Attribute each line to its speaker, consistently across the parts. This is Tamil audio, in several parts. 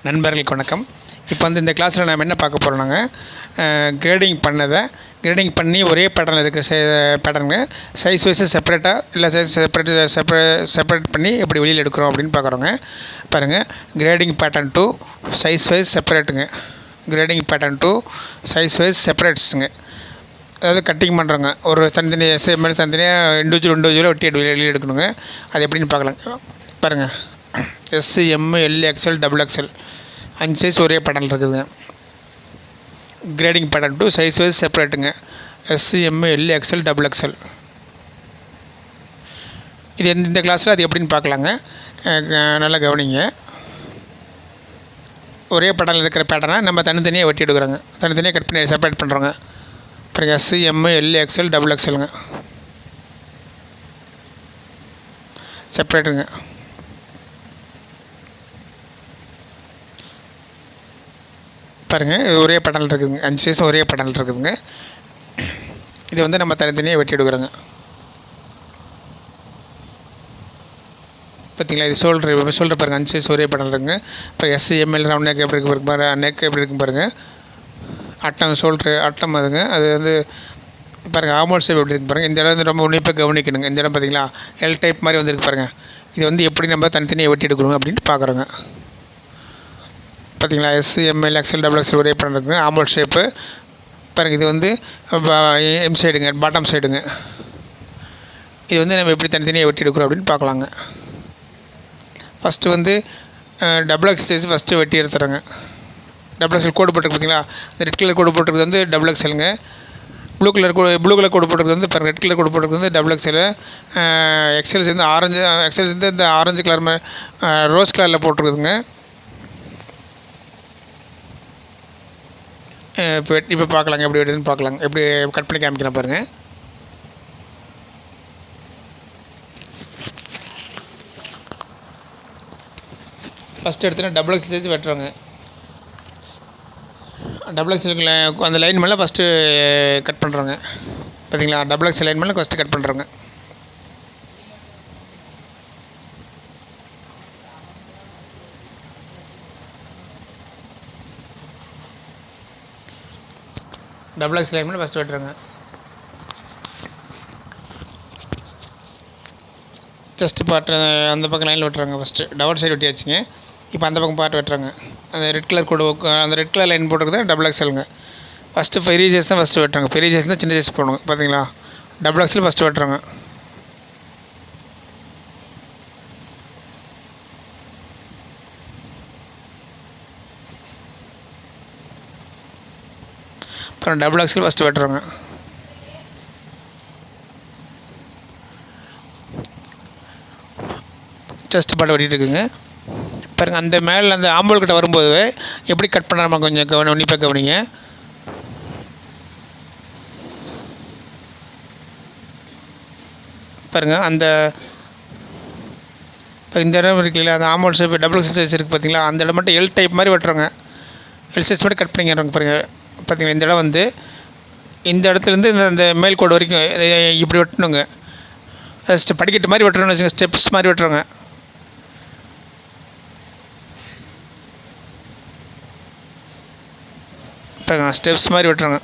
Speaker 1: நண்பர்களுக்கு வணக்கம். இப்போ வந்து இந்த கிளாஸில் நம்ம என்ன பார்க்க போகிறோம்னாங்க, கிரேடிங் பண்ணி ஒரே பேட்டர்னில் இருக்கிற பேட்டர்னுங்க சைஸ் வைஸு செப்பரேட்டாக இல்லை சைஸ் செப்பரேட் பண்ணி எப்படி வெளியில் எடுக்கிறோம் அப்படின்னு பார்க்குறோங்க. பாருங்கள், grading pattern to size wise செப்பரேட்டுங்க. Grading pattern to size wise செப்பரேட்ஸுங்க. அதாவது கட்டிங் பண்ணுறோங்க. ஒரு தனித்தனியாக எஸ்எம்எல் தனித்தனியாக இண்டிவிஜுவலாக ஒட்டி வெளியில் எடுக்கணுங்க. அது எப்படின்னு பார்க்கலாங்க. பாருங்கள், S, M, L, XL, double XL 5 size ஒரே பேட்டர்ன் இருக்குதுங்க. Grading pattern to size wise செப்பரேட்டுங்க. S, M, L, XL, double XL. இது இந்த கிளாஸில் அது எப்படின்னு பார்க்கலாங்க. நல்லா கவனிங்க. ஒரே பேட்டர்னில் இருக்கிற பேட்டர்னை நம்ம தனித்தனியாக வெட்டி எடுக்கிறோங்க. தனித்தனியாக கட் பண்ணி செப்பரேட் பண்ணுறோங்க. அப்புறம் S, M, L, XL, double எக்ஸ்எல்ங்க செப்பரேட்டுங்க. பாருங்கள், இது ஒரே பேட்டர்னில் இருக்குதுங்க. 5 சைஸ் ஒரே பேட்டர்னில் இருக்குதுங்க. இது வந்து நம்ம தனித்தனியாக வெட்டி எடுக்கிறோங்க. பார்த்தீங்களா, இது ஷோல்டர் பாருங்கள், 5 சைஸ் ஒரே பேட்டர்னில் இருக்குங்க. அப்புறம் எஸ், எம்எல் ரவுண்ட் நெக் எப்படி இருக்கு பாருங்கள், நெக் எப்படி இருக்குன்னு பாருங்கள். அட்டம் ஷோல்டர் அட்டம் அதுங்க. அது வந்து பாருங்கள், ஆமோல் ஷேப் எப்படி இருக்கு பாருங்கள். இந்த இடம் வந்து ரொம்ப உன்னிப்பாக கவனிக்கணுங்க. இந்த இடம் பார்த்தீங்களா, எல் டைப் மாதிரி வந்துருக்கு பாருங்கள். இது வந்து எப்படி நம்ம தனித்தனியாக வெட்டி எடுக்கிறோம் அப்படின்னு பார்க்குறோங்க. பார்த்தீங்களா, S, M L, XL, double XL ஒரே பேட்டர்ன் இருக்குங்க. ஆமோல் ஷேப்பு பாருங்கள். இது வந்து எம் சைடுங்க, பாட்டம் சைடுங்க. இது வந்து நம்ம எப்படி தனித்தனியாக வெட்டி எடுக்கிறோம் அப்படின்னு பார்க்கலாங்க. ஃபஸ்ட்டு வந்து டபுள் எக்ஸ்எல் ஃபஸ்ட்டு வெட்டி எடுத்துறோங்க. டபுள் எக்ஸ்எல் கோடு போட்டிருக்கு பார்த்தீங்களா, இந்த ரெட் கலர் கோடு போட்டிருக்கு வந்து டபுள் எக்ஸ்எல்ங்க. ப்ளூ கலர் கோடு போட்டிருக்கு வந்து பாருங்கள், ரெட் கலர் கோடு போட்டிருக்கு வந்து டபுள் எக்ஸ்எல். எக்ஸ்எல் சேர்ந்து ஆரஞ்சு, எக்ஸ்எல் சேர்ந்து இந்த ஆரஞ்சு கலர் ரோஸ் கலரில் போட்டிருக்குதுங்க. இப்போ பார்க்கலாங்க, எப்படி எடுத்துன்னு பார்க்கலாங்க. எப்படி கட் பண்ணி காமிக்கிறேன் பாருங்கள். ஃபஸ்ட்டு எடுத்தோன்னா டபுள் எக்ஸ்எல் சேர்த்து வெட்டுறோங்க. டபுள் எக்ஸ்எல் அந்த லைன் மேலே ஃபஸ்ட்டு கட் பண்ணுறோங்க. பார்த்தீங்களா, டபுள் எக்ஸ்எல் லைன் மேலே ஃபஸ்ட்டு கட் பண்ணுறோங்க. டபுள் எக்ஸ்எல் லைன் மேலே ஃபஸ்ட்டு வெட்டுறோங்க. செஸ்ட் பார்ட்டு அந்த பக்கம் லைனில் வெட்டுறாங்க. ஃபஸ்ட்டு டபுள் சைடு வெட்டியாச்சுங்க. இப்போ அந்த பக்கம் பார்ட் வெட்டுறாங்க. அந்த ரெட் கலர் கோடு, அந்த ரெட் கலர் லைன் போட்டுருக்குது டபுள் எக்ஸ்எல்ங்க. ஃபஸ்ட்டு பெரிய சைஸ் தான் ஃபஸ்ட்டு வெட்டுறாங்க. பெரிய சைஸ் தான் சின்ன சைஸ் போடணும். பார்த்தீங்களா, டபுள் எக்ஸ்எல் ஃபஸ்ட்டு வெட்டுறாங்க. அப்புறம் டபுள் எக்ஸ்எல் ஃபஸ்ட்டு வெட்டுறாங்க. செஸ்ட் பார்ட் வெட்டிட்டு இருக்குங்க. பாருங்கள், அந்த மேலே அந்த ஆம்பூல் கிட்ட வரும்போது எப்படி கட் பண்ணுறாம கொஞ்சம் உன்னிப்பாக கவனிங்க. பாருங்கள், அந்த இந்த இடம் இருக்குல்ல, அந்த ஆம்பூல் ஷேப் டபுள் சைஸ் இருக்குது பார்த்தீங்களா, அந்த இடம் மட்டும் எல் டைப் மாதிரி வெட்டுறோங்க. எல் சைஸ் மட்டும் கட் பண்ணிடுறோங்க. பாருங்கள், பார்த்தீங்களா, இந்த இடம் வந்து இந்த இடத்துலேருந்து இந்த மேல் கோடு வரைக்கும் இப்படி வெட்டணுங்க. படிக்கட்டு மாதிரி வெட்டுறோன்னு வச்சுங்க, ஸ்டெப்ஸ் மாதிரி வெட்டுறோங்க. இப்போ ஸ்டெப்ஸ் மாதிரி வெட்டுறோங்க.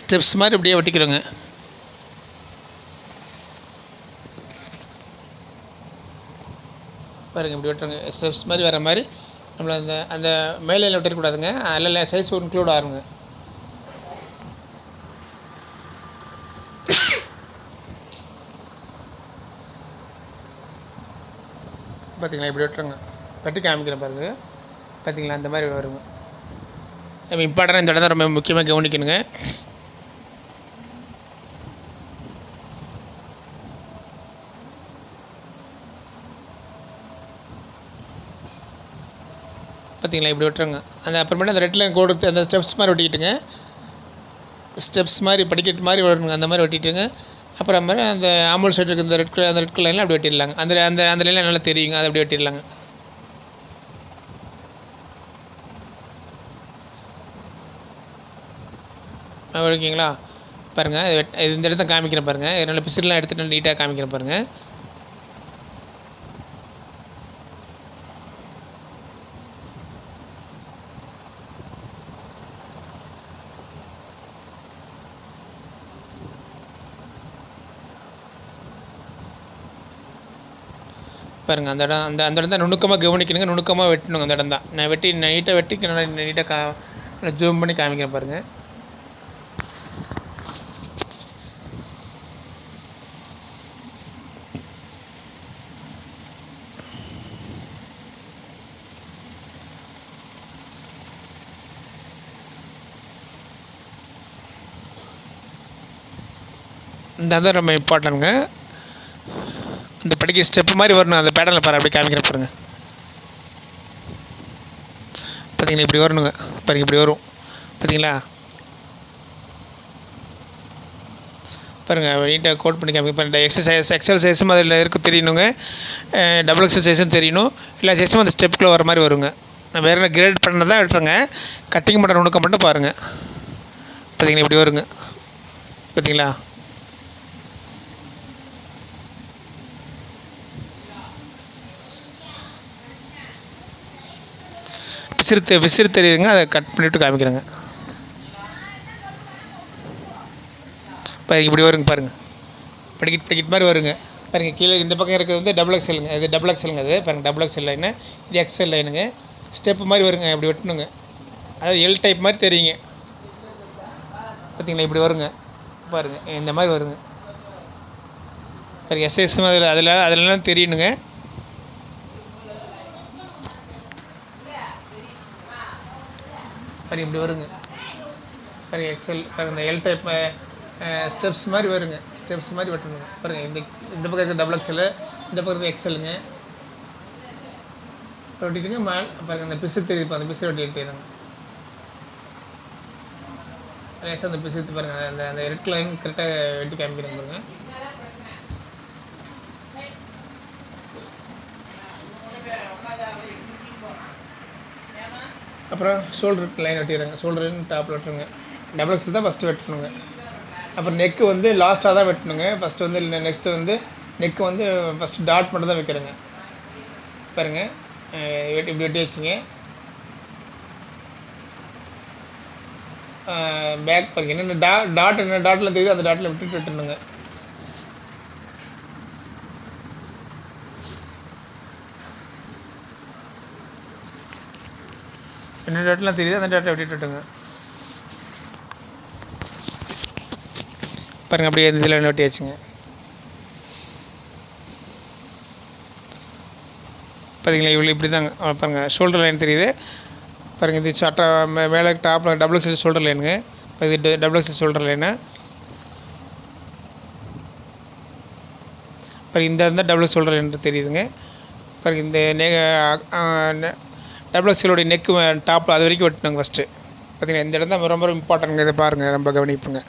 Speaker 1: ஸ்டெப்ஸ் மாதிரி இப்படியே வெட்டிக்கிறோங்க. பாருங்கள், இப்படி வெட்டுறோங்க. ஸ்டெப்ஸ் மாதிரி வர மாதிரி நம்மளை அந்த மேலே வெட்டக்கூடாதுங்க. அதில் சைஸ் இன்க்ளூட் ஆகுங்க. பார்த்தீங்களா, இப்படி வெட்டுறோங்க. வெட்டி காமிக்கிறேன் பாருங்கள். பார்த்தீங்களா, அந்த மாதிரி வருங்க. நம்ம இம்பார்ட்டனாக இந்த இடம் தான் ரொம்ப முக்கியமாக கவனிக்கணுங்க. பார்த்தீங்களா, இப்படி வெட்டுறோங்க. அந்த அப்புறமேட்டு அந்த ரெட் லைன் கோடு அந்த ஸ்டெப்ஸ் மாதிரி வெட்டிக்கிட்டுங்க. ஸ்டெப்ஸ் மாதிரி படிக்கட்டு மாதிரி வரணுங்க. அந்த மாதிரி வெட்டிட்டுங்க. அப்புறம் மாதிரி அந்த ஆம்பூல் சைடு இருக்குது அந்த ரெட் கலர் லைனில் அப்படி வெட்டிடலாங்க. அந்த லைனில் நல்லா தெரியுங்க. அதை அப்படி வெட்டிடலாங்க. ஓகேங்களா, பாருங்கள், இந்த இடத்த காமிக்கிறேன் பாருங்கள். நல்ல பிசிலாம் எடுத்துகிட்டு நீட்டாக காமிக்கிறேன் பாருங்கள். பாருங்கள் அந்த இடம் அந்த இடம் தான் நுணுக்கமாக கவனிக்கணுங்க, நுணுக்கமாக வெட்டணுங்க. அந்த இடம் தான் நான் நீட்டாக வெட்டி நல்லா நீட்டாக ஜூம் பண்ணி காமிக்கிறேன் பாருங்கள். அதான் ரொம்ப இம்பார்ட்டன்ட்ங்க. இந்த படிக்கிற ஸ்டெப்பு மாதிரி வரணும். அந்த பேட்டர்னில் பாரு அப்படி காமிக்கிற பாருங்கள். பார்த்தீங்களா இப்படி வரணுங்க. பாருங்க இப்படி வரும் பார்த்தீங்களா. பாருங்கள் நீட்டாக கோட் பண்ணி காமிக்க பாருங்கள். எக்ஸல் சைஸும் அதில் இருக்க தெரியணுங்க, டபுள் எக்ஸல் சைஸும் தெரியணும். எல்லா சைஸும் அந்த ஸ்டெப்புக்குள்ளே வர மாதிரி வருங்க. நான் வேறு என்ன கிரேட் பண்ணதான் விட்டுருங்க, கட்டிங் பண்ணுற நுணுக்கம் மட்டும் பாருங்கள். பார்த்தீங்களா இப்படி வருங்க பார்த்தீங்களா. விசிறு தெரியுதுங்க, அதை கட் பண்ணிவிட்டு காமிக்கிறேங்க. பாருங்க இப்படி வருங்க பாருங்கள். படிக்கட் மாதிரி வருங்க பாருங்கள். கீழே இந்த பக்கம் இருக்கிறது வந்து டபுள் எக்ஸலுங்க, இது டபுள் எக்ஸலுங்க. அது பாருங்கள் டபுள் எக்ஸல் லைனு, இது எக்ஸல் லைனுங்க. ஸ்டெப்பு மாதிரி வருங்க, இப்படி வெட்டணுங்க. அதாவது எல் டைப் மாதிரி தெரியுங்க பார்த்தீங்களா. இப்படி வருங்க பாருங்கள், இந்த மாதிரி வருங்க பாருங்கள். எஸ்எஸ்ஸும் அதிலலாம் தெரியணுங்க. பாருங்க இப்படி வருங்க பாருங்கள். எக்ஸல் பாருங்கள், இந்த எல் டைப் ஸ்டெப்ஸ் மாதிரி வருங்க, ஸ்டெப்ஸ் மாதிரி வெட்டணுங்க. பாருங்கள் இந்த பக்கம் இருக்கிற டபுள் எக்ஸலு, இந்த பக்கம் இருக்கிற எக்ஸலுங்க வெட்டிட்டுங்க. பாருங்கள் அந்த பிசு தெரியுது, அந்த பிசு வெட்டிட்டுங்க. லேசாக அந்த பிசு பாருங்கள், அந்த ரெட் லைன் கரெக்டாக வெட்டி காமிக்கிறேன் பாருங்கள். அப்புறம் ஷோல்டருக்கு லைன் வெட்டிடுறேங்க. ஷோல்டர் டாப்பில் வெட்டுருங்க. டபுள் எக்ஸல் தான் ஃபஸ்ட்டு வெட்டணுங்க. அப்புறம் நெக்கு வந்து லாஸ்ட்டாக தான் வெட்டணுங்க. ஃபஸ்ட்டு வந்து நெக்ஸ்ட்டு வந்து நெக்கு வந்து ஃபஸ்ட்டு டாட் மட்டும் தான் வைக்கிறேங்க. பாருங்கள் இப்படி வெட்டி வச்சுங்க. பேக் பாருங்க என்னென்ன டாட் என்ன டாட்டில் தெரியுது அந்த டாட்டில் விட்டுட்டு வெட்டணுங்க. என்ன டாட்லாம் தெரியுது அந்த டாட்டில் விட்டுட்டுங்க. பாருங்கள் அப்படியே இதில் வெட்டியாச்சுங்க. பார்த்தீங்களா இவ்வளோ இப்படி தாங்க. பாருங்கள் ஷோல்டர் லைன் தெரியுது பாருங்கள். இது சட்டை மேலே டாப்பில் டபுள் எக்ஸல் ஷோல்டர் லைனுங்க. இது டபுள் எக்ஸல் ஷோல்டர் லைனு. பாருங்கள் இந்த டபுள் எக்ஸ் ஷோல்டர் லைன் தெரியுதுங்க. பாருங்கள் இந்த டபுள் எக்ஸலோடைய நெக்கு டாப்பில் அது வரைக்கும் வெட்டணுங்க ஃபஸ்ட்டு. பார்த்தீங்கன்னா இந்த இடம் தான் ரொம்ப இம்பார்ட்டன்ங்க. இதை பாருங்கள் ரொம்ப கவனிப்புங்க.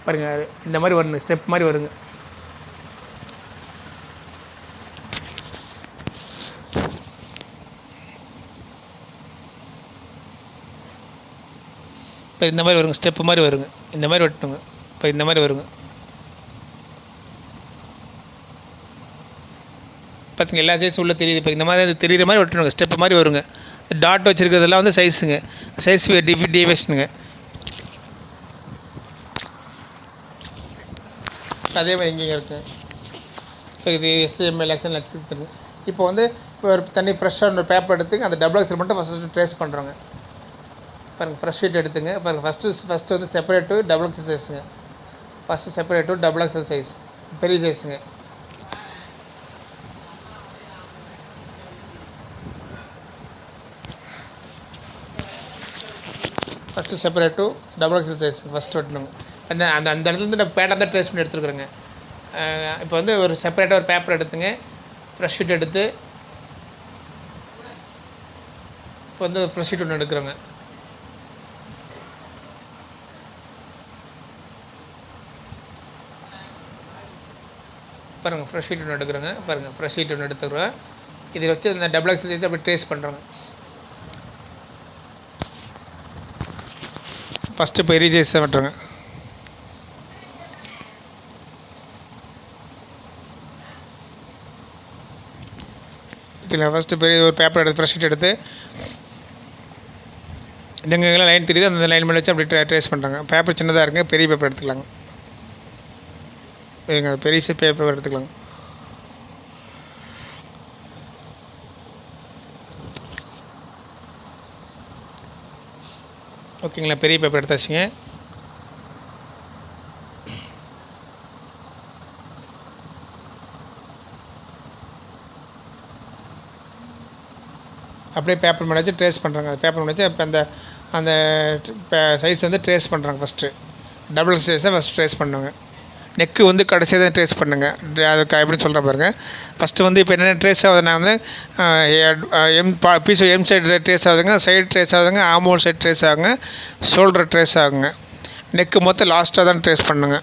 Speaker 1: பாருங்கள் இந்த மாதிரி வரணும், ஸ்டெப் மாதிரி வருங்க. இப்போ இந்த மாதிரி வருங்க, ஸ்டெப்பு மாதிரி வருங்க. இந்த மாதிரி வெட்டணுங்க. இப்போ இந்த மாதிரி வருங்க. பார்த்திங்க எல்லா சைஸும் உள்ளே தெரியுது. இப்போ இந்த மாதிரி அது தெரிகிற மாதிரி வெட்டணுங்க. ஸ்டெப்பு மாதிரி வருங்க. டாட் வச்சுருக்கிறதெல்லாம் வந்து சைஸுங்க, சைஸ் டிவியேஷனுங்க. அதே மாதிரி இங்கேயும் இருக்குது. இப்போ இது எஸ்எம்எல் எக்ஸ்எல் எக்ஸ்எல். இப்போ வந்து ஒரு தனி ஃப்ரெஷ்ஷாக ஒரு பேப்பர் எடுத்துங்க, அந்த டபுள் எக்ஸல் மட்டும் ஃபஸ்ட்டு ட்ரேஸ் பண்ணுறோங்க. பாருங்கள் ஃப்ரெஷ் ஷீட் எடுத்துங்க. பாருங்கள் ஃபஸ்ட்டு வந்து செப்பரேட்டு டபுள் எக்ஸல் சைஸுங்க. First separate double XL size பெரிய சைஸுங்க. First separate double XL size first வெட்டணுங்க. அந்த இடத்துலேருந்து நான் பேட்டர் தான் ட்ரேஸ் பண்ணி எடுத்துருக்குறேங்க. இப்போ வந்து ஒரு செப்பரேட்டாக ஒரு பேப்பர் எடுத்துங்க, ஃப்ரெஷ் ஷீட் எடுத்து இப்போ வந்து ஃப்ரெஷ் ஷீட் ஒன்று எடுக்கிறோங்க. பாருங்கள் ஃப்ரெஷ் ஷீட் ஒன்று எடுக்கிறோங்க. பாருங்கள் ஃப்ரெஷ் ஷீட் ஒன்று எடுத்துக்கிறோம். இதில் வச்சு அந்த டபுள் எக்ஸல் சைஸ் அப்படி ட்ரேஸ் பண்ணுறோங்க. ஃபஸ்ட்டு பெரிய சைஸ் தான் வெட்டுறோங்க. இதில் ஃபஸ்ட்டு பெரிய ஒரு பேப்பர் எடுத்து ஃப்ரெஷ் ஷீட் எடுத்து எங்கெங்கெல்லாம் லைன் தெரியுது அந்த லைன் பண்ணி வச்சு அப்படி ட்ரேஸ் பண்ணுறாங்க. பேப்பர் சின்னதாக இருக்குங்க, பெரிய பேப்பர் எடுத்துக்கலாங்க. சரிங்க, பெரிய பேப்பர் எடுத்துக்கலாங்க. ஓகேங்களா, பெரிய பேப்பர் எடுத்தாச்சுங்க. அப்படியே பேப்பர் மேலே வச்சு ட்ரேஸ் பண்ணுறாங்க. அது பேப்பர் மேலே வச்சு இப்போ அந்த சைஸ் வந்து ட்ரேஸ் பண்ணுறாங்க. ஃபஸ்ட்டு டபுள் சைஸை ஃபஸ்ட் ட்ரேஸ் பண்ணுங்க. நெக்கு வந்து கடைசியாக தான் ட்ரேஸ் பண்ணுங்கள். அதுக்கு எப்படின்னு சொல்கிற பாருங்கள். ஃபஸ்ட்டு வந்து இப்போ என்னென்ன ட்ரேஸ் ஆகுதுன்னா வந்து பீஸ் எம் சைடு ட்ரேஸ் ஆகுதுங்க, சைடு ட்ரேஸ் ஆகுதுங்க, ஆமோல் சைடு ட்ரேஸ் ஆகுங்க, ஷோல்டர் ட்ரேஸ் ஆகுங்க. நெக்கு மொத்தம் லாஸ்ட்டாக தான் ட்ரேஸ் பண்ணுங்க.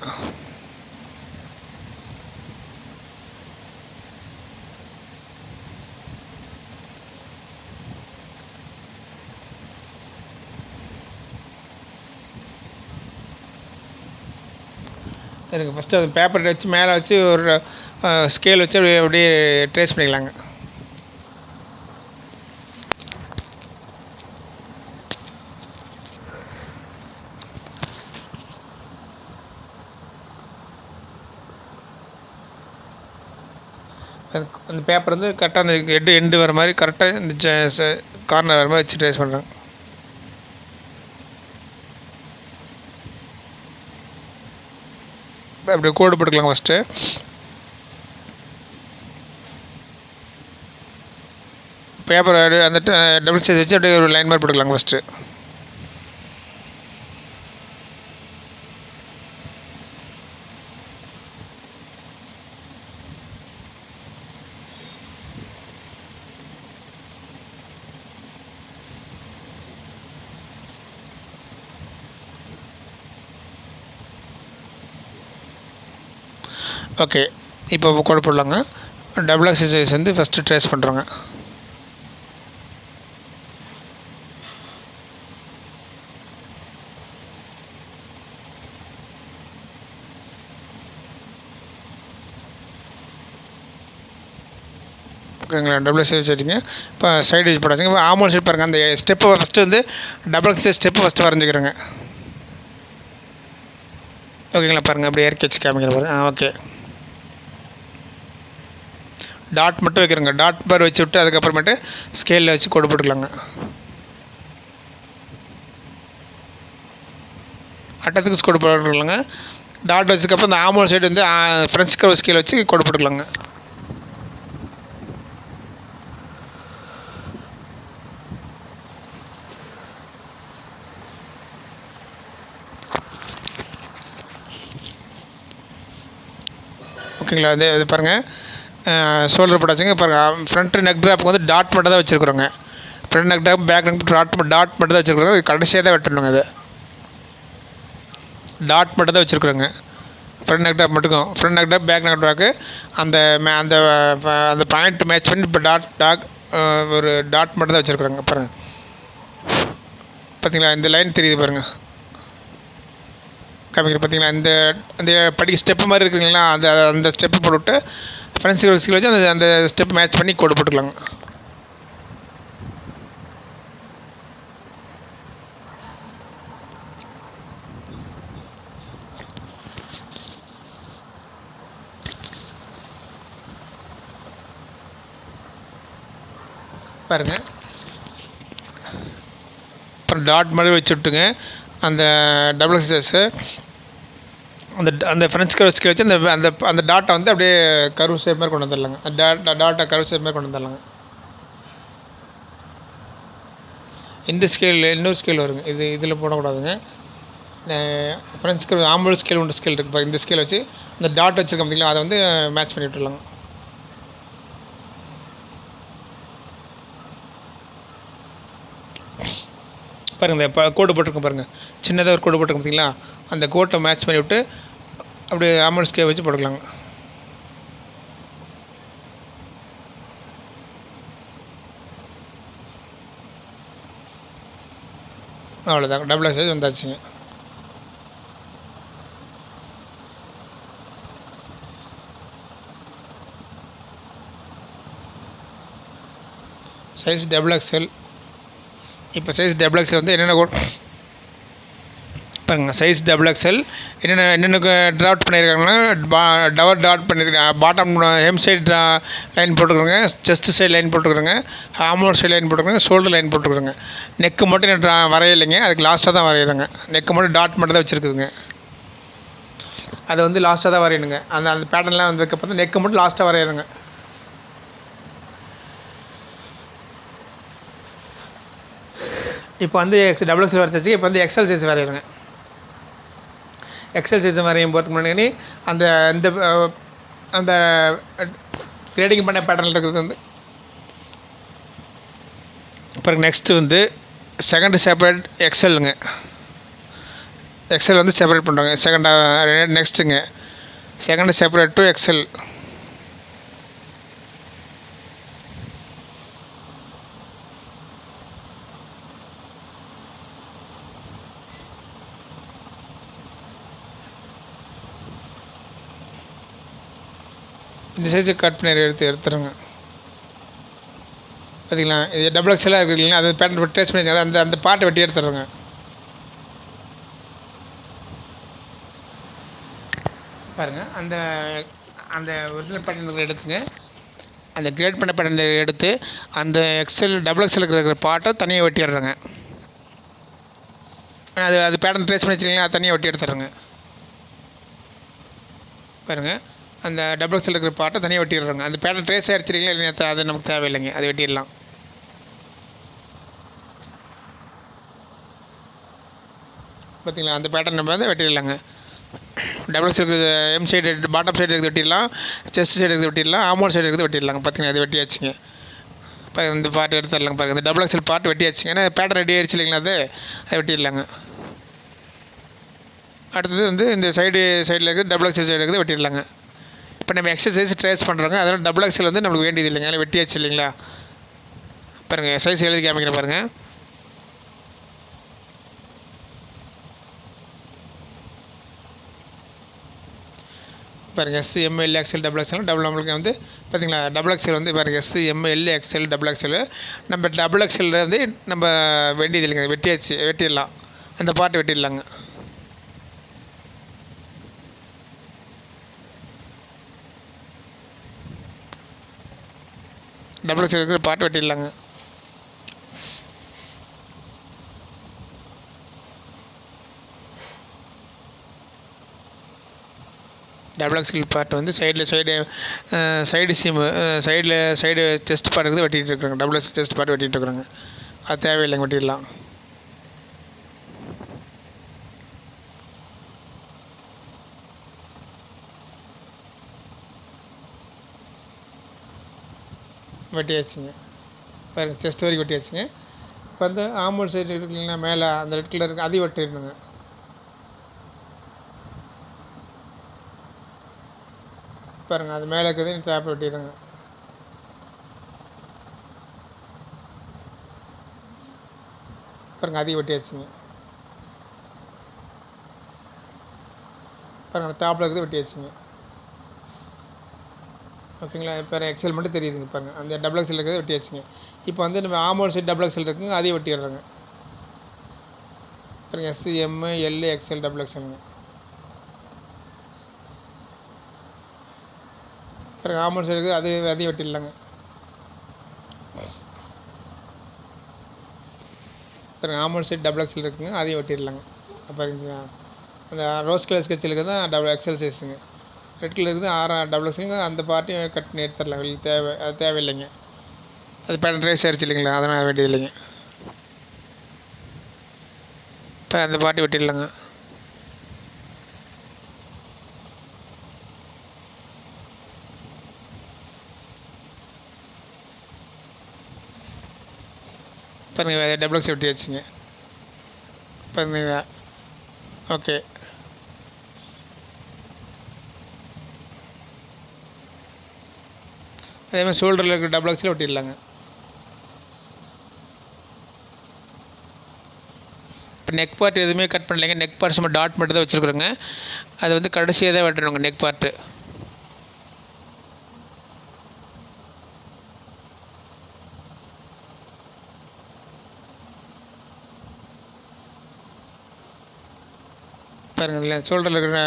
Speaker 1: எனக்கு ஃபஸ்ட்டு அது பேப்பர் வச்சு மேலே வச்சு ஒரு ஸ்கேல் வச்சு அப்படியே ட்ரேஸ் பண்ணிக்கலாங்க. அந்த பேப்பர் வந்து கரெக்டாக அந்த எண்டு வர மாதிரி கரெக்டாக இந்த கார்னர் வர மாதிரி வச்சு ட்ரேஸ் பண்ணுறேன். அப்படி கோடு போட்டுக்கலாம். ஃபஸ்ட்டு பேப்பர் அந்த டபுள் சைஸ் வச்சு அப்படியே ஒரு லைன் மாதிரி போட்டுக்கலாம். First okay. இப்போ கோடு போடலாங்க. டபுள் எக்ஸ் சைஸ் வந்து ஃபஸ்ட்டு ட்ரேஸ் பண்ணுறோங்க. ஓகேங்களா, டபுள் சைஸ் வச்சுருங்க. இப்போ சைடு வச்சு போடாதீங்க. இப்போ ஆமோல் சைடு பாருங்கள். அந்த ஸ்டெப்பை ஃபஸ்ட்டு வந்து டபுள் சைஸ் ஸ்டெப்பு ஃபஸ்ட்டு வரைஞ்சிக்கிறேங்க. ஓகேங்களா, பாருங்கள் அப்படியே இறக்கி வச்சு காமிக்கிற பாருங்கள். ஓகே. டாட் மட்டும் வைக்கிறேங்க. டாட் பார் வச்சு விட்டு அதுக்கப்புறமேட்டு ஸ்கேலில் வச்சு கோடு போட்டுக்கலாங்க. அட்டத்துக்கு கோடு போட்டுக்கலாங்க. டாட் வச்சதுக்கப்புறம் இந்த ஆமோல் சைடு வந்து ஃப்ரெண்ட்ஸ் கர்வ் ஸ்கேல் வச்சு கோடு போட்டுக்கலாங்க. ஓகேங்களா, இது பாருங்கள். ஷோல்டர் போட்டாச்சுங்க. பாருங்கள், ஃப்ரண்ட் நெக் ட்ராப்புக்கு வந்து டாட் மட்டும் தான் வச்சுருக்குறோங்க. Front neck drop, back neck dot மட்டும் தான் வச்சுருக்குறோங்க. கடைசியாக தான் வெட்டணுங்க. அது டாட் மட்டும் தான் வச்சுருக்குறோங்க. ஃப்ரண்ட் நெக் ட்ராப் மட்டும். Front neck drop, back neck ட்ராப்புக்கு அந்த அந்த பாயிண்ட் மேட்ச் பண்ணி இப்போ ஒரு டாட் மட்டும் தான் வச்சுருக்குறோங்க. பாருங்கள், பார்த்தீங்களா, இந்த லைன் தெரியுது பாருங்கள். காமிக்கிற பார்த்தீங்களா, அந்த படிக்க ஸ்டெப்பு மாதிரி இருக்குங்களா, அந்த ஸ்டெப்பு போட்டுவிட்டு ஃப்ரெண்ட்ஸ் ஸ்கேல் வச்சு அந்த ஸ்டெப் மேட்ச் பண்ணி கோடு போட்டுக்கலாங்க. பாருங்கள், அப்புறம் டாட் மாதிரி வச்சு விட்டுங்க. அந்த டபுள் எக்ஸஸு அந்த ஃப்ரெண்ட்ஸ் கர்வ் ஸ்கேல் வச்சு அந்த டாட்டை வந்து அப்படியே கர்வ் ஷேப் மாதிரி கொண்டு வந்துடலாங்க. டாட்டை கர்வ் ஷேப் மாதிரி கொண்டு வந்துடலாங்க. இந்த ஸ்கேல் இன்னொரு ஸ்கேல் வருங்க. இதில் போடக்கூடாதுங்க. ஃப்ரெண்ட்ஸ் கர்வ் ஆம்பூல் ஸ்கேல் ஒன்று ஸ்கேல் இருக்குது. இந்த ஸ்கேல் வச்சு அந்த டாட் வச்சுருக்க பார்த்தீங்களா, அதை வந்து மேட்ச் பண்ணி விட்டுடலாங்க. பாருங்கள், இப்போ கோடு போட்டிருக்கேன் பாருங்கள். சின்னதாக ஒரு கோடு போட்டிருக்கேன் பார்த்தீங்களா, அந்த கோட்டை மேட்ச் பண்ணி விட்டு அப்படியே ஆமோல் ஸ்கேல் வச்சு போட்டுக்கலாங்க. அவ்வளோதாங்க, டபுள் எக்ஸ் சைஸ் வந்தாச்சுங்க. Size double XL. இப்போ சைஸ் டபுள் எக்ஸ்எல் வந்து என்னென்ன கோட் பாருங்க சைஸ் டபுள் எக்ஸ்எல். என்னென்ன ட்ராஃப்ட் பண்ணியிருக்காங்கன்னா டவர் டாட் பண்ணியிருக்காங்க. பாட்டம் ஹெம் சைடு லைன் போட்டுருக்குறேங்க, செஸ்ட் சைடு லைன் போட்டுருக்குறேங்க, ஆமோர் சைடு லைன் போட்டுருக்குறேங்க, ஷோல்டர் லைன் போட்டுருக்குறேங்க. நெக்கு மட்டும் வரையிலைங்க, அதுக்கு லாஸ்ட்டாக தான் வரையிறேங்க. நெக்கு மட்டும் டாட் மட்டும் தான் வச்சுருக்குதுங்க. அதை வந்து லாஸ்ட்டாக தான் வரையணுங்க. அந்த பேட்டர்ன்லாம் வந்ததுக்கப்புறம் நெக்கு மட்டும் லாஸ்ட்டாக வரையிறேங்க. இப்போ வந்து டபுள் எக்ஸ்எல் வரைச்சாச்சு. இப்போ வந்து எக்ஸ்எல் சைஸ் வரையிறேங்க. எக்ஸ்எல் சைஸ் வரையும் போகிறதுக்கு முன்னாடி அந்த இந்த அந்த கிரேடிங் பண்ண பேட்டர்னில் இருக்கிறது வந்து அப்புறம் நெக்ஸ்ட்டு வந்து செகண்ட் செப்பரேட் எக்ஸ்எல்லுங்க. எக்ஸ்எல் வந்து செப்பரேட் பண்ணுறாங்க. நெக்ஸ்ட்டுங்க செகண்ட் செப்பரேட் டு எக்ஸ்எல். இந்த சைஸுக்கு கட் பண்ணி எடுத்துருங்க. பார்த்தீங்களா, இது டபுள் எக்ஸ்எல்லாக இருக்குது இல்லைங்களா, அது பேட்டர்ன் டேஸ்ட் பண்ணி அந்த பார்ட்டை வெட்டி எடுத்துடுறோங்க. பாருங்கள், அந்த அந்த ஒரிஜினல் பேட்டர்ன் எடுத்துங்க. அந்த கிரேட் பண்ண பேட்டர்ன் எடுத்து அந்த டபுள் எக்ஸ்எல் இருக்கிற பார்ட்டை தனியாக வெட்டிடுறேங்க. அது பேட்டர்ன் ட்ரேஸ் பண்ணி வச்சுருக்கீங்களா, அது தனியாக வெட்டி எடுத்துடுறேங்க. பாருங்கள், அந்த டபுள் எக்ஸ்எல் இருக்கிற பார்ட்டை தனியாக வெட்டிடுறாங்க. அந்த பேட்டர்ன் ட்ரேஸ் அடிச்சிருக்கீங்களா இல்லையா, அது நமக்கு தேவையில்லைங்க, அது வெட்டிடலாம். பார்த்தீங்களா, அந்த பேட்டர்ன் நம்ம வந்து வெட்டிடலாங்க. டபுள் எக்ஸ்எல் இருக்கிற எம் சைடு பாட்டம் சைடு இருக்குது வெட்டிடலாம், செஸ்ட் சைடு இருக்குது வெட்டிடலாம், ஆமோர் சைடு இருக்குது வெட்டிடலாங்க. பார்த்தீங்கன்னா அது வெட்டியாச்சுங்க. இப்போ இந்த பார்ட் எடுத்துடலாங்க. பாருங்கள், இந்த டபுள் எக்ஸ்எல் பார்ட் வெட்டியாச்சுங்க. ஏன்னா பேட்டர்ன் ரெடி ஆகிடுச்சு இல்லைங்களா, அதை வெட்டிடலாங்க. அடுத்தது வந்து இந்த சைடில் இருக்குது டபுள் எக்ஸ்எல் சைடு இருக்குது வெட்டிடலாங்க. இப்போ நம்ம எக்ஸசைஸ் ட்ரேஸ் பண்ணுறோங்க, அதனால் டபுள் எக்ஸ்எல் வந்து நம்மளுக்கு வேண்டியது இல்லைங்க, அதில் வெட்டியாச்சு இல்லைங்களா. பாருங்கள், சைஸ் எழுதி காமிக்கிறேன் பாருங்கள். பாருங்கள், S M L XL double XL நம்மளுக்கு வந்து பார்த்திங்களா, டபுள் எக்ஸ்எல் வந்து பாருங்கள், S M L XL double XL. நம்ம டபுள் எக்ஸ்எல் வந்து நம்ம வேண்டியது இல்லைங்க, வெட்டிடலாம். அந்த பார்ட் வெட்டிடலாங்க. டபுள் எக்ஸ்எல் இருக்கிற பார்ட் வெட்டிடலாங்க. டபுள் எக்ஸ்எல் பார்ட் வந்து சைடு செஸ்ட் பார்ட் இருக்குது வெட்டிகிட்டு இருக்கிறாங்க. டபுள் எக்ஸ்எல் செஸ்ட் பார்ட் வெட்டிகிட்டு இருக்கிறாங்க. அது தேவையில்லைங்க, வெட்டிடலாம். வெட்டியாச்சுங்க. பாருங்கள், செஸ்ட் வரைக்கும் வெட்டியாச்சுங்க. இப்போ வந்து ஆமோல் சைடு இருக்குங்களா, மேலே அந்த ரெட் கலர் இருக்குது, அதையும் வெட்டிடணுங்க. பாருங்கள், அது மேலே இருக்குது, டேப் வெட்டிடுங்க. பாருங்கள், அதையும் வெட்டியாச்சுங்க. பாருங்கள், அந்த டாப்பில் இருக்குது வெட்டியாச்சுங்க. ஓகேங்களா, இப்போ எக்ஸ்எல் மட்டும் தெரியுதுங்க. பாருங்கள், அந்த டபுள் எக்ஸ்எல் இருக்கிறது வெட்டியாச்சுங்க. இப்போ வந்து நம்ம ஆமோல் சைடு டபுள் எக்ஸ்எல் இருக்குங்க, அதையும் வெட்டிடுறோங்க. பாருங்கள், எஸ் எம்எல் எக்ஸ்எல் டபுள் எக்ஸ்எல்ங்க. பாருங்கள், ஆமோல் சைடு இருக்குது, அதையும் வெட்டிடலாங்க. பாருங்கள், ஆமோல் சைடு டபுள் எக்ஸ்எல் இருக்குங்க, அதையும் வெட்டிடலாங்க. பாருங்க, அந்த ரோஸ் கலர் ஸ்கெட்சில் இருக்குது தான் டபுள் எக்ஸ்எல் சைஸுங்க. ரெட் கலர் இருக்குது டபுள் எக்ஸ்எல்ங்க, அந்த பார்ட்டையும் கட் பண்ணி எடுத்துடலாம். அது தேவையில்லைங்க, அது பேட்டர்ன் ட்ரேஸ் ஆயிடுச்சு இல்லைங்களா, அதனால் வேண்டியது இல்லைங்க. இப்போ அந்த பார்ட்டி வெட்டிடலாங்க. பாருங்கள், டபுள் எக்ஸ் வெட்டியாச்சுங்க. பாருங்களா, ஓகே. அதே மாதிரி ஷோல்டரில் இருக்கிற டபுள் எக்ஸில் வெட்டிடலாங்க. இப்போ நெக் பார்ட் எதுவுமே கட் பண்ணலைங்க, நெக் பார்ட் சும்மா டாட் மட்டும் தான் வச்சுருக்குறோங்க. அது வந்து கடைசியாக தான் வெட்டணுங்க நெக் பார்ட்டு. பாருங்கள் இதில் ஷோல்டரில் இருக்கிற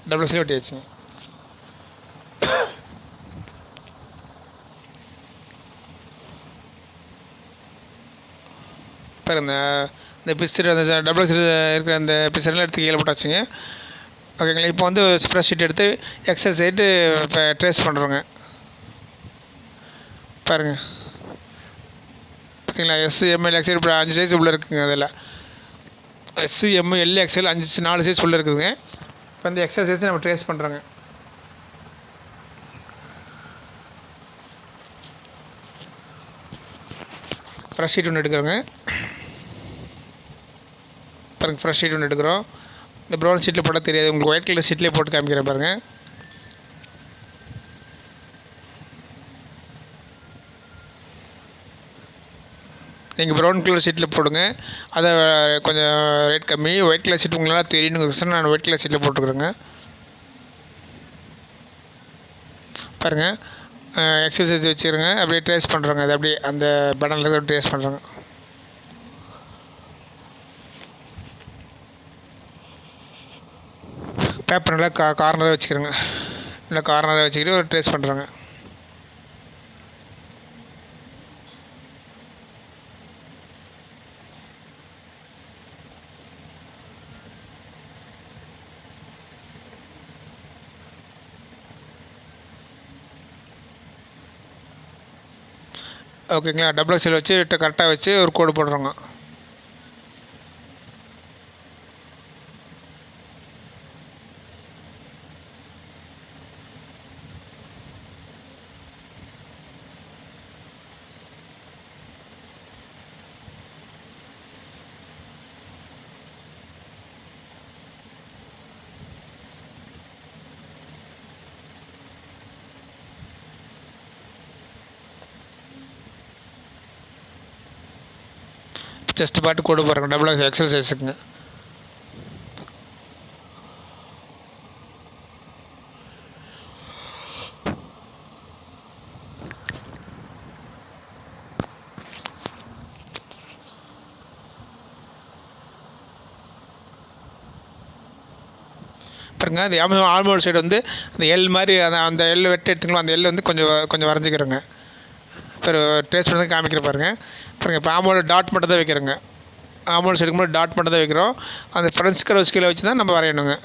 Speaker 1: டபுள் எக்ஸல் வெட்டியாச்சுங்க. பாருங்க இந்த பிஸ்டர் அந்த டபுள் எக்ஸல் இருக்கிற அந்த பிஸ்டர்லாம் எடுத்து கீழே போட்டாச்சுங்க. ஓகேங்களா. இப்போ வந்து ஃப்ரெஷ் ஷீட் எடுத்து எக்ஸல் சைடு இப்போ ட்ரேஸ் பண்ணுறோங்க. பாருங்கள் பார்த்தீங்களா, எஸ்எம்எல் எக்ஸல் இப்போ 5 சைஸ் உள்ளே இருக்குங்க. அதில் எஸ்எம்எல் எக்ஸல் 4 சைஸ் உள்ளே இருக்குதுங்க. இப்போ அந்த எக்ஸல் சைஸ் நம்ம ட்ரேஸ் பண்ணுறோங்க. ஃப்ரெஷ் ஷீட் ஒன்று எடுக்கிறோங்க. பாருங்கள் ஃப்ரெஷ் ஷீட் ஒன்று எடுக்கிறோம். இந்த ப்ரௌன் ஷீட்டில் போட்டால் தெரியாது, உங்களுக்கு ஒயிட் கலர் ஷீட்லேயே போட்டு காமிக்கிறேன் பாருங்கள். நீங்கள் ப்ரௌன் கலர் ஷீட்டில் போடுங்க, அதை கொஞ்சம் ரேட் கம்மி. ஒயிட் கலர் ஷீட் உங்களால் தெரியணுங்க, நான் ஒயிட் கலர் ஷீட்டில் போட்டுருக்குறேங்க. பாருங்கள் எக்ஸசைஸ் வச்சுருங்க, அப்படியே ட்ரேஸ் பண்ணுறோங்க. அது அப்படியே அந்த பட்டனில் ட்ரேஸ் பண்ணுறோங்க. பேப்பர் நல்லா கார்னராக வச்சுக்கிறோங்க. நல்லா கார்னராக வச்சுக்கிட்டு ஒரு ட்ரேஸ் பண்ணுறோங்க. ஓகேங்களா. டபுள் எக்ஸல் வச்சு கரெக்டாக வச்சு ஒரு கோடு போடுறோங்க. செஸ்ட் பாட்டு கோடு போடுறோங்க டபுள் எக்ஸசைஸுக்குங்க. பாருங்க அந்த ஆல்மோல் சைடு வந்து அந்த எல் மாதிரி அந்த எல் வெட்டி எடுத்துக்கலாம். அந்த எல் வந்து கொஞ்சம் வரைஞ்சிக்கிறோங்க. இப்போ ட்ரேஸ் பண்ணி காமிக்கிற பாருங்கள். இப்போ ஆமோல் டாட் மட்டும் தான் வைக்கிறோங்க. ஆமோல் சைடுக்கு மட்டும் டாட் மட்டும் தான் வைக்கிறோம். அந்த ஃப்ரெண்ட்ஸ் கர்வ் ஸ்கேலை வச்சு தான் நம்ம வரையணுங்க.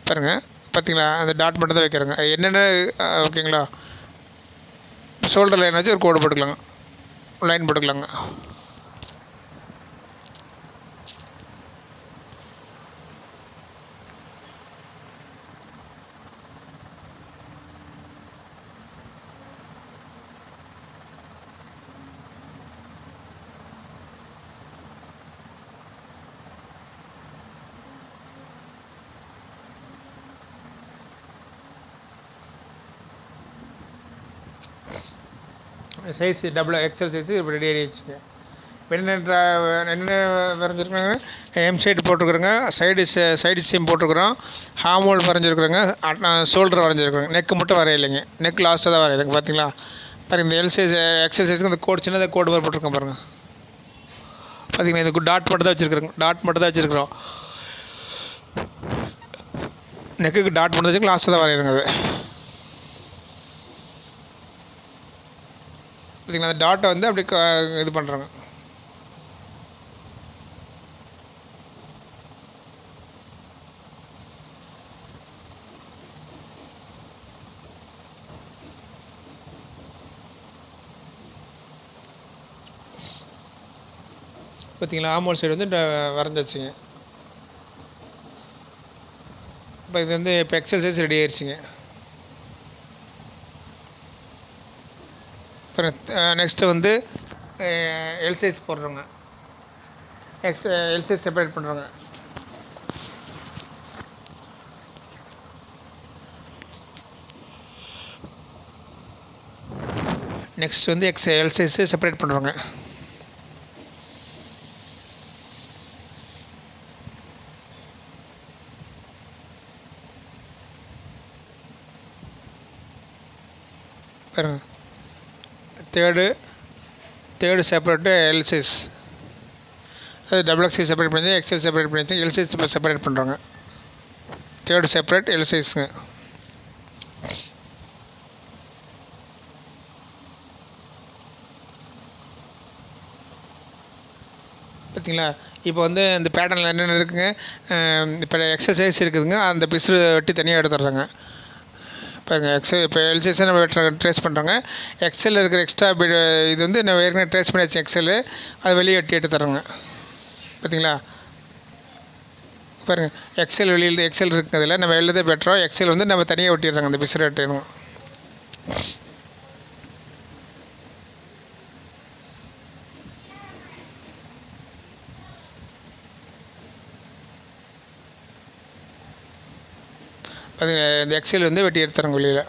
Speaker 1: பாருங்கள் பார்த்தீங்களா, அந்த டாட் மட்டும் தான் வைக்கிறோங்க. என்னென்ன ஓகேங்களா. ஷோல்டர் லைன் வச்சு ஒரு கோடு போட்டுக்கலாங்க, லைன் போட்டுக்கலாங்க. சைஸ் டபுள் எக்ஸல் சைஸு இப்போ ரெடி ஆகிடுச்சுங்க. என்ன வரைஞ்சிருக்காங்க, எம் சைடு போட்டுருக்குறோங்க, சைடு சீம் போட்டுருக்குறோம், ஹாமோல் வரைஞ்சிருக்குறோங்க, ஷோல்டர் வரைஞ்சிருக்குறோங்க. நெக்கு மட்டும் வரையில்லைங்க, நெக் லாஸ்ட்டாக தான் வரையுதுங்க. பார்த்தீங்களா பாருங்கள், இந்த எல் சைஸ் எக்ஸல் சைஸுக்கு அந்த கோடு சின்னதாக கோடு மாதிரி போட்டிருக்கோம் பாருங்கள். பார்த்தீங்கன்னா இந்த டாட் மட்டும் தான் வச்சுருக்குறோங்க, டாட் மட்டும் தான் வச்சுருக்குறோம். நெக்குக்கு டாட் மட்டும் வச்சுருக்கு, லாஸ்ட்டாக தான் வரையிறோங்க. அது பார்த்தீங்களா, அந்த டாட்டை வந்து அப்படி இது பண்ணுறாங்க. பார்த்தீங்களா, ஆமோல் சைடு வந்து வரைஞ்சாச்சுங்க. இப்போ இது வந்து இப்போ எக்ஸல் சைஸ் ரெடி ஆயிடுச்சுங்க. அப்புறம் நெக்ஸ்ட்டு வந்து எல் சைஸ் போடுறோங்க. எல் சைஸ் செப்பரேட் பண்ணுறோங்க. நெக்ஸ்ட் வந்து எல் சைஸு செப்பரேட் பண்ணுறோங்க. பாருங்க, தேர்டு செப்பரேட்டு எல் சைஸ். அது டபுள் எக்ஸல் செப்பரேட் பண்ணி எக்ஸல் செப்பரேட் பண்ணி எல் சைஸ் செப்பரேட் பண்ணுறாங்க. தேர்டு செப்பரேட் எல் சைஸுங்க. பார்த்தீங்களா? இப்போ வந்து இந்த பேட்டர்னில் என்னென்ன இருக்குங்க, இப்போ எக்ஸல் சைஸ் இருக்குதுங்க, அந்த பிசு வெட்டி தனியாக எடுத்துடுறாங்க பாருங்கள். எக்ஸல் இப்போ எல் சைஸை நம்ம ட்ரேஸ் பண்ணுறோங்க. எக்ஸலில் இருக்கிற எக்ஸ்ட்ரா இது வந்து நம்ம ஏற்கனவே ட்ரேஸ் பண்ணியாச்சு எக்ஸலு, அது வெளியே வெட்டி எடுத்து தரோங்க. பார்த்தீங்களா? பாருங்கள், எக்ஸல் வெளியில் எக்ஸல் இருக்குறதில்ல, நம்ம வெளியில் தான் பெற்றோம். எக்ஸல் வந்து நம்ம தனியாக வெட்டிடுறாங்க, அந்த பிசு வெட்டணும். பார்த்தீங்கன்னா இந்த எக்ஸல் வந்து வெட்டி எடுத்துறாங்க வெளியில்.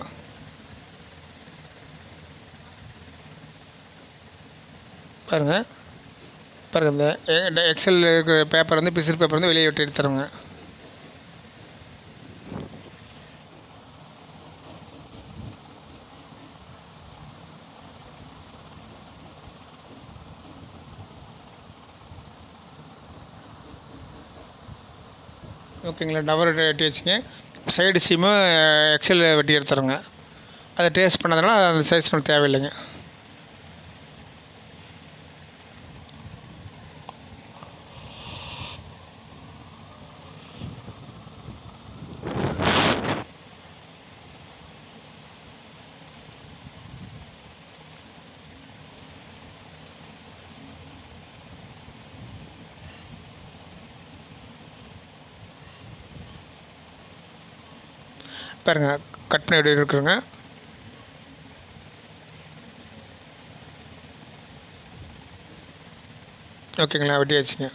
Speaker 1: பாருங்கள் இந்த எக்ஸல் இருக்கிற பேப்பர் வந்து பிசிறு பேப்பர் வந்து வெளியே வெட்டி எடுத்துறாங்க. ஓகேங்களா? டவர் வெட்டி வச்சுங்க. சைடு சீமு எக்ஸல் வெட்டி எடுத்துறோங்க. அதை ட்ரேஸ் பண்ணதுனால அந்த சைஸ் நமக்கு தேவையில்லைங்க. பாருங்கள், கட் பண்ணி எப்படி இருக்குங்க. ஓகேங்களா? வெட்டி வச்சுங்க.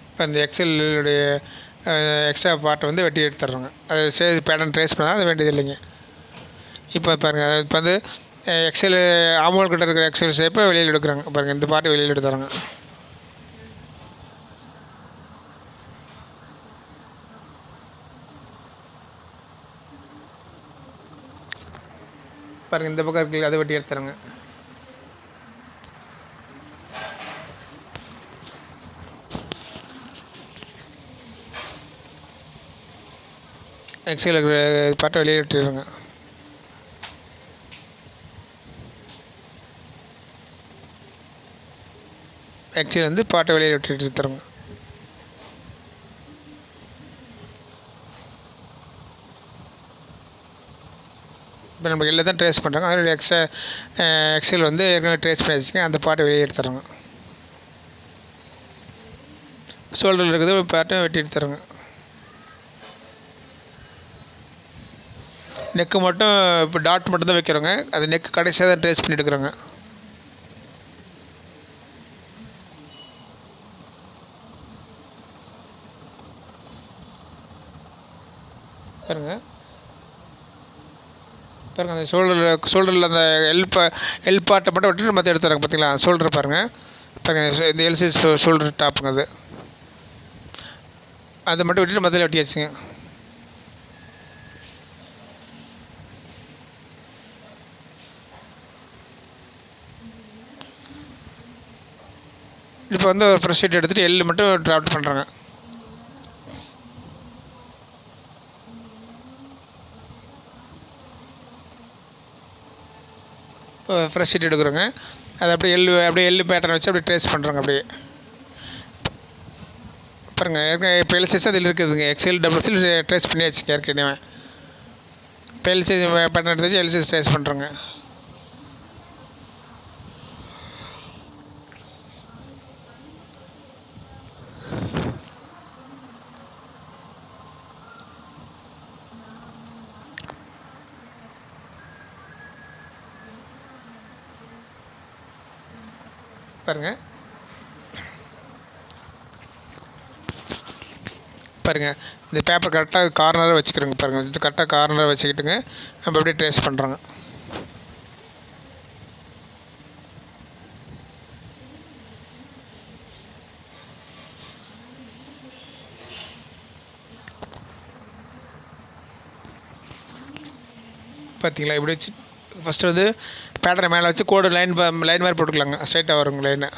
Speaker 1: இப்போ அந்த எக்ஸலுடைய எக்ஸ்ட்ரா பார்ட்டை வந்து வெட்டி எடுத்துடுறோங்க. அது சரி பேட்டர்ன் ட்ரேஸ் பண்ணால் அது வேண்டியது இல்லைங்க. இப்போ பாருங்கள், இப்போ வந்து எக்ஸல் ஆமோல் கிட்ட இருக்கிற எக்ஸல் ஷேப்பை வெளியில் எடுக்கிறாங்க. பாருங்கள், இந்த பார்ட்டை வெளியில் எடுத்துறாங்க. பாருங்கள், இந்த பக்கம் இருக்குல்ல, அதை வெட்டி எடுத்துறாங்க. எக்ஸல் இருக்கிற பார்ட்டை வெளியே எடுத்துடுறாங்க. எக்ஸல் வந்து பார்ட்டை வெளியே வெட்டி எடுத்துறாங்க. இப்போ நம்ம எல்லாம் தான் ட்ரேஸ் பண்ணுறாங்க. அதோட எக்ஸல் வந்து ஏற்கனவே ட்ரேஸ் பண்ணி வச்சுங்க, அந்த பார்ட்டை வெளியே எடுத்துறாங்க. ஷோல்டரில் இருக்கிறது பார்ட்டை வெட்டி எடுத்துறாங்க. நெக்கு மட்டும் இப்போ டாட் மட்டும் தான் வைக்கிறோங்க. அது நெக்கு கடைசியாக தான் ட்ரேஸ் பண்ணி எடுக்கிறோங்க. பாருங்கள் அந்த ஷோல்டரில் அந்த எல் பார்ட்டை மட்டும் விட்டுட்டு மற்ற எடுத்துறாங்க. பார்த்தீங்களா? ஷோல்டர் பாருங்கள். இந்த எல் சைஸ் ஷோல்டர் டாப்புங்க. அதை மட்டும் விட்டுட்டு மற்ற வெட்டியாச்சுங்க. இப்போ வந்து ஒரு ஃப்ரெஷ் ஷீட் எடுத்துகிட்டு எள்ளு மட்டும் ட்ராஃப்ட் பண்ணுறாங்க. இப்போ ஃப்ரெஷ் ஷீட் எடுக்கிறோங்க. அது அப்படியே எள்ளு பேட்டர்ன் வச்சு அப்படியே ட்ரேஸ் பண்ணுறாங்க. அப்படியே பாருங்கள், ஏற்கனவே இப்போ எல் சைஸ் அதில் இருக்குதுங்க. எக்ஸ்எல் டபுள் எக்ஸ்எல் ட்ரேஸ் பண்ணியாச்சு ஏற்கனவே. இப்போ எல் சைஸ் பேட்டர்ன் எடுத்து வச்சு எல் சைஸ் ட்ரேஸ் பண்ணுறோங்க. பாருங்கள் இந்த பேப்பர் கரெக்டாக கார்னராக வச்சுக்கிறோங்க. பாருங்கள், இது கரெக்டாக கார்னராக வச்சுக்கிட்டுங்க நம்ம அப்படியே ட்ரேஸ் பண்ணுறோங்க. பார்த்தீங்களா? இப்படி வச்சு ஃபஸ்ட்டு வந்து பேட்டர்னை மேலே வச்சு கோடு லைன் மாதிரி போட்டுக்கலாங்க, ஸ்ட்ரைட்டாக வருங்க லைனை.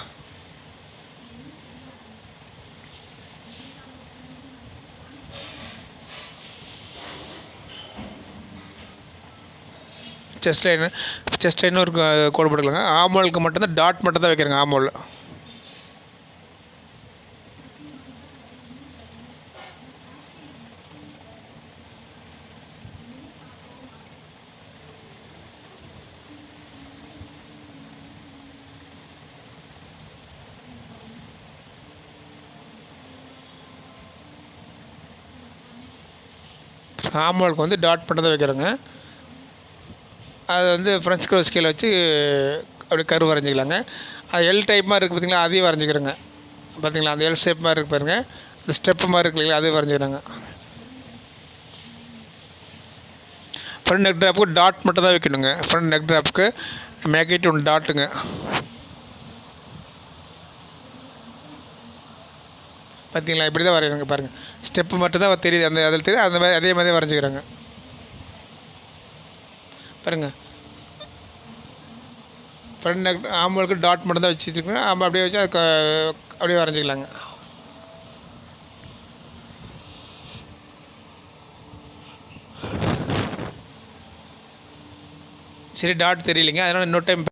Speaker 1: செஸ்ட் லைன் ஒரு கோடு போட்டுக்கலாங்க. ஆமோலுக்கு மட்டும்தான் டாட் மட்டும் தான் வைக்கிறேங்க. ஆமோல் ஆமோலுக்கு வந்து டாட் மட்டும் தான் வைக்கிறேங்க. அது வந்து ஃப்ரெஞ்ச் க்ரோஸ் ஸ்கேல் வச்சு அப்படி கரு வரைஞ்சிக்கலாங்க. அது எல் டைப் மாதிரி இருக்குது பார்த்திங்களா, அதையும் வரைஞ்சிக்கிறேங்க. பார்த்திங்களா அந்த எல் ஷேப் மாதிரி இருக்குது பாருங்கள், இந்த ஸ்டெப்பு மாதிரி இருக்கு இல்லைங்களா, அதையும் வரைஞ்சிக்கிறாங்க. ஃப்ரண்ட் நெக் ட்ராப்புக்கு டாட் மட்டும் தான் வைக்கணுங்க. ஃப்ரண்ட் நெக் ட்ராப்புக்கு மேக்கேட் ஒன்று டாட்டுங்க. பார்த்திங்களா இப்படி தான் வரையணுங்க. பாருங்கள் ஸ்டெப்பு மட்டும் தான் தெரியுது, அந்த அதில் தெரியுது, அந்த மாதிரி அதே மாதிரி வரைஞ்சிக்கிறாங்க. பாருங்கள் ஃப்ரண்ட் நெக் ஆமோலுக்கு டாட் மட்டும் தான் வச்சுருக்கோங்க. ஆமாம் அப்படியே வச்சு அதுக்கு அப்படியே வரைஞ்சிக்கலாங்க. சரி டாட் தெரியலைங்க, அதனால் இன்னொரு டைம்